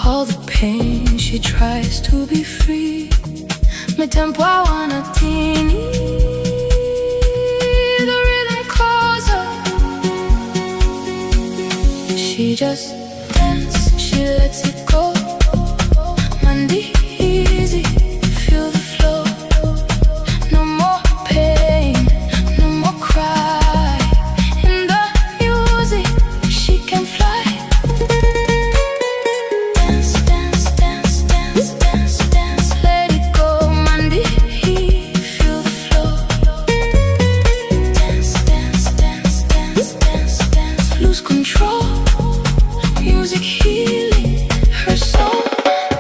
all the pain, she tries to be free. Mais tempo wanatini, the rhythm calls her. She just dances, she lets it go. Mandihy izy, feel the flow. No more pain, no more cry. In the music, she can fly. Dance, dance, dance, dance, dance, dance. Let it go, Mandihy, feel the flow. Dance, dance, dance, dance, dance, dance. Lose control, music here.